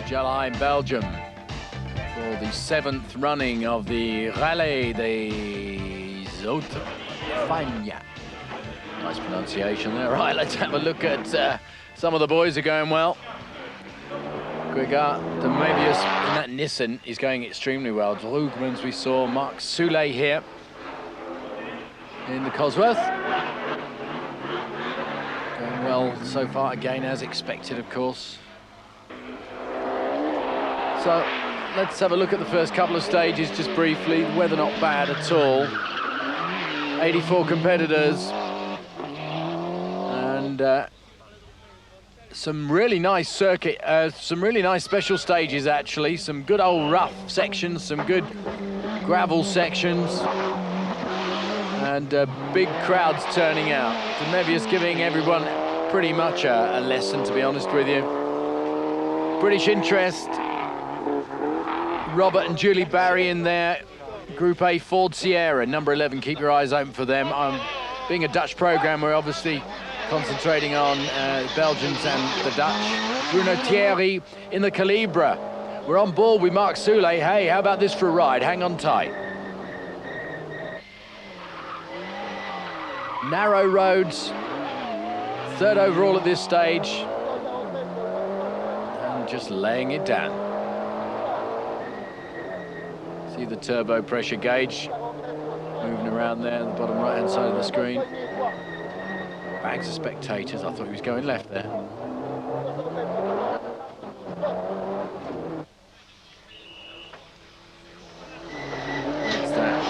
Rallye in Belgium for the 7th running of the Rallye des Hautes Fagnes. Nice pronunciation there. Right, let's have a look at some of the boys are going well. Guigard, de Mévius in that Nissan is going extremely well. Droogmans we saw, Marc Soulé here in the Cosworth. Going well so far, again as expected, of course. So let's have a look at the first couple of stages just briefly. The weather not bad at all. 84 competitors. And some really nice circuit, some really nice special stages actually. Some good old rough sections, some good gravel sections. And big crowds turning out. De Mévius giving everyone pretty much a lesson, to be honest with you. British interest. Robert and Julie Barry in there. Group A Ford Sierra, number 11. Keep your eyes open for them. Being a Dutch program, we're obviously concentrating on Belgians and the Dutch. Bruno Thierry in the Calibre. We're on board with Marc Soulé. Hey, how about this for a ride? Hang on tight. Narrow roads. 3rd overall at this stage. And just laying it down. See the turbo pressure gauge moving around there on the bottom right-hand side of the screen. Bags of spectators. I thought he was going left there. It's that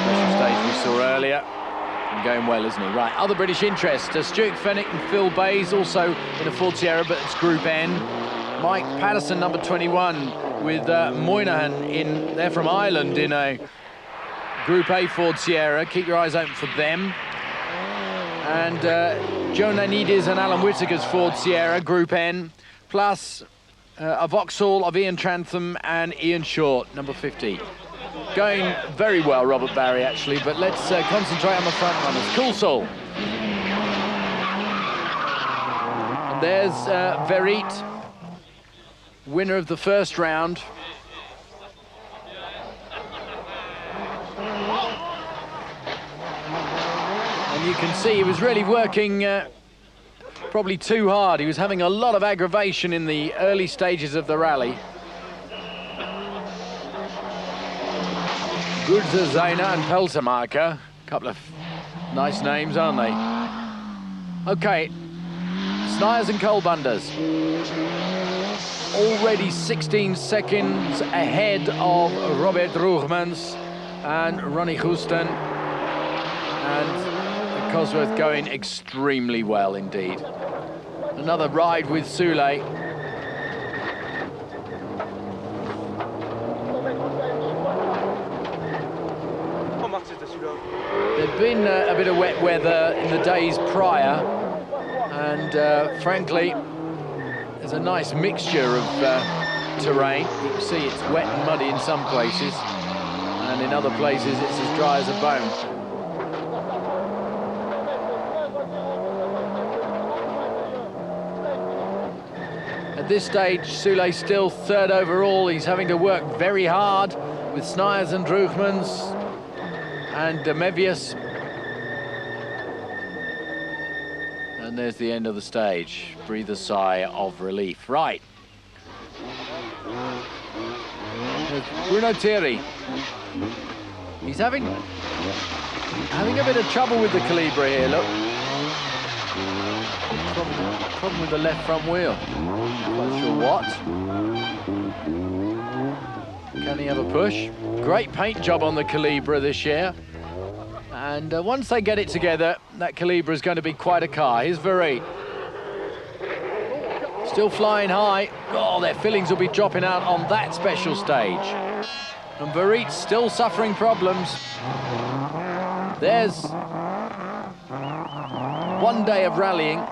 special stage we saw earlier. And going well, isn't he? Right, other British interest. Stuart Fennick and Phil Bays also in a Ford Sierra, but it's Group N. Mike Patterson, number 21, with Moynihan in. They're from Ireland in a Group A Ford Sierra. Keep your eyes open for them. And Joe Nanides and Alan Whittaker's Ford Sierra, Group N, plus a Vauxhall of Ian Trantham and Ian Short, number 50. Going very well, Robert Barry, actually, but let's concentrate on the front runners. Coulsall. And there's Verriet, winner of the first round. And you can see he was really working probably too hard. He was having a lot of aggravation in the early stages of the rally. Goodzer, Zayna and Peltemaker. A couple of nice names, aren't they? Okay, Sniers and Kolbunders. Already 16 seconds ahead of Robert Droogmans and Ronnie Houston. And the Cosworth going extremely well indeed. Another ride with Soulé. There'd been a bit of wet weather in the days prior, and frankly, there's a nice mixture of terrain. You can see it's wet and muddy in some places, and in other places it's as dry as a bone. At this stage, Soulé still 3rd overall. He's having to work very hard with Sniers and Droogmans and de Mévius. And there's the end of the stage. Breathe a sigh of relief. Right. There's Bruno Thierry. He's having a bit of trouble with the Calibre here, look. Problem with the left front wheel. Not sure what. Can he have a push? Great paint job on the Calibre this year. And once they get it together, that Calibre is going to be quite a car. Here's Verriet. Still flying high. Oh, their fillings will be dropping out on that special stage. And Verriet's still suffering problems. There's one day of rallying.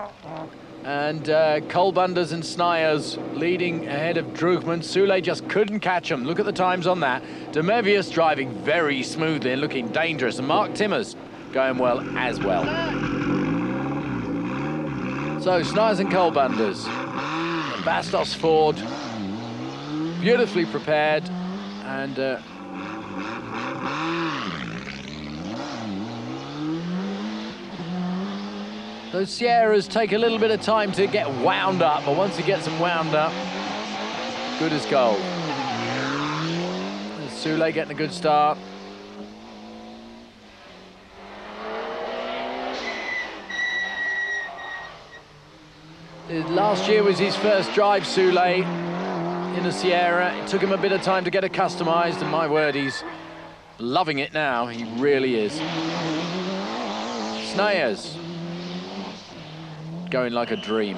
And Kolbunders and Sniers leading ahead of Droogmans. Soulé just couldn't catch him. Look at the times on that. De Mévius driving very smoothly and looking dangerous. And Mark Timmers going well as well. So Sniers and Kolbunders. Bastos Ford. beautifully prepared, and those Sierras take a little bit of time to get wound up, but once he gets them wound up, good as gold. There's Soule getting a good start. Last year was his first drive, Soule, in a Sierra. It took him a bit of time to get accustomed, and my word, he's loving it now. He really is. Snayers going like a dream.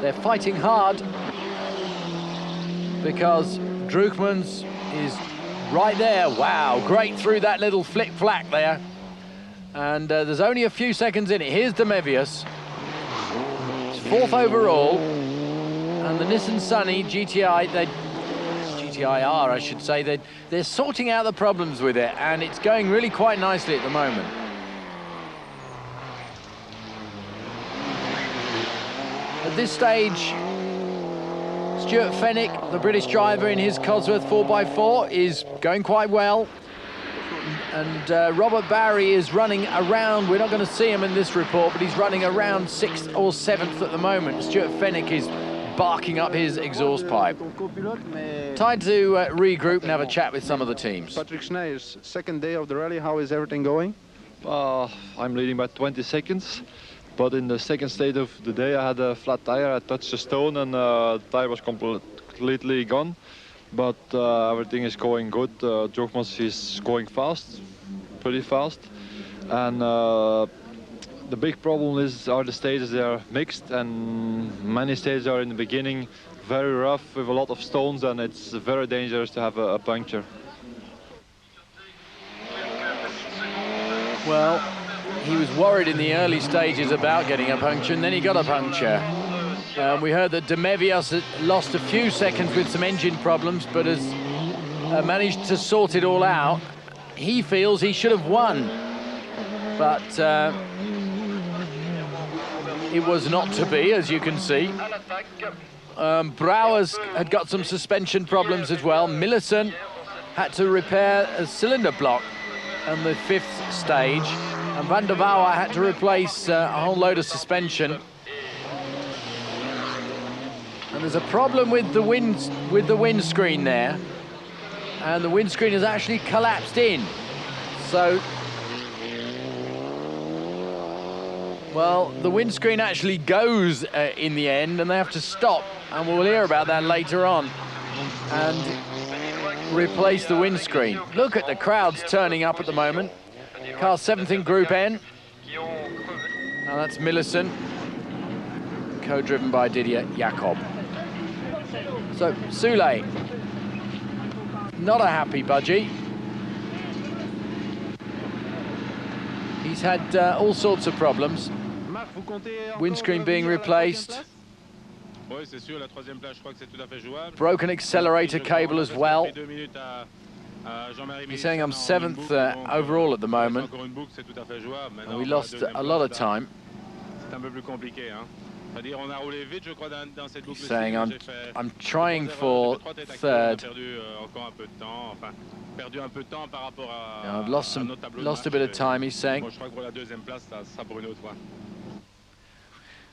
They're fighting hard because Droogmans is right there. Wow, great through that little flick-flack there. And there's only a few seconds in it. Here's De Mevius. It's 4th overall. And the Nissan Sunny GTI, GTI-R, I should say, they're sorting out the problems with it, and it's going really quite nicely at the moment. At this stage, Stuart Fenwick, the British driver in his Cosworth 4x4, is going quite well. And Robert Barry is running around, we're not going to see him in this report, but he's running around 6th or 7th at the moment. Stuart Fenwick is barking up his exhaust pipe. Time to regroup and have a chat with some of the teams. Patrick Snijers, second day of the rally, how is everything going? I'm leading by 20 seconds. But in the second stage of the day, I had a flat tire. I touched a stone and the tire was completely gone. But everything is going good. Droogmans is going fast, pretty fast. And the big problem are the stages. They are mixed, and many stages are in the beginning very rough with a lot of stones, and it's very dangerous to have a puncture. Well, he was worried in the early stages about getting a puncture, and then he got a puncture. We heard that De Mevius had lost a few seconds with some engine problems, but has managed to sort it all out. He feels he should have won, but it was not to be, as you can see. Brouwers had got some suspension problems as well. Millison had to repair a cylinder block on the 5th stage. And Van der Bauer had to replace a whole load of suspension. And there's a problem with the windscreen there. And the windscreen has actually collapsed in. So, well, the windscreen actually goes in the end, and they have to stop. And we'll hear about that later on. And replace the windscreen. Look at the crowds turning up at the moment. Car 7th in Group N. Now that's Millison, co-driven by Didier Jacob. So, Soule, not a happy budgie. He's had all sorts of problems. Windscreen being replaced. Broken accelerator cable as well. He's saying I'm 7th overall at the moment, and we lost a lot of time. He's saying I'm trying for 3rd. I've lost a bit of time, he's saying.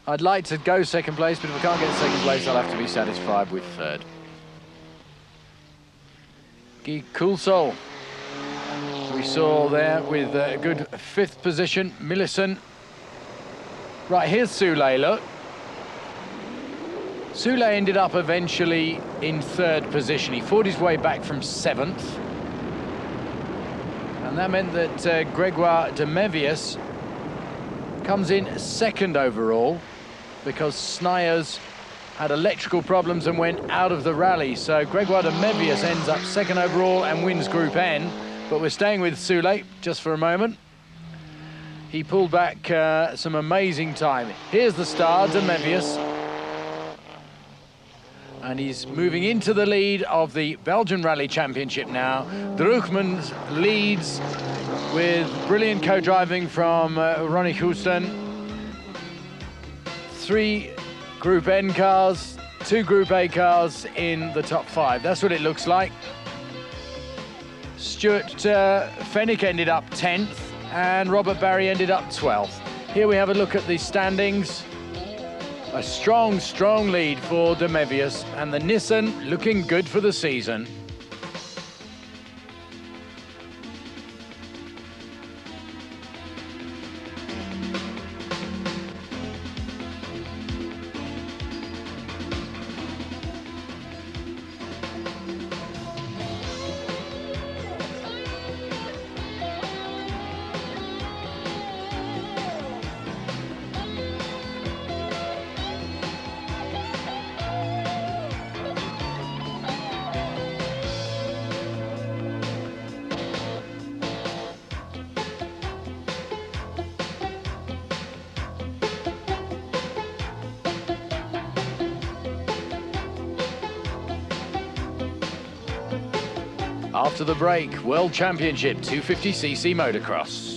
I'd like to go 2nd place, but if I can't get 2nd place, I'll have to be satisfied with 3rd. Guy Coulsol, we saw there with a good 5th position. Millison. Right, here's Soule, look. Soule ended up eventually in 3rd position. He fought his way back from 7th. And that meant that Gregoire De Mevius comes in 2nd overall because Snijers had electrical problems and went out of the rally. So Gregoire de Mevius ends up 2nd overall and wins Group N. But we're staying with Soule just for a moment. He pulled back some amazing time. Here's the star, de Mevius. And he's moving into the lead of the Belgian Rally Championship now. Droogmans leads with brilliant co-driving from Ronnie Houston. 3 Group N cars, 2 Group A cars in the top 5. That's what it looks like. Stuart Fennick ended up 10th and Robert Barry ended up 12th. Here we have a look at the standings. A strong, strong lead for De Mevius, and the Nissan looking good for the season. After the break, World Championship 250cc motocross.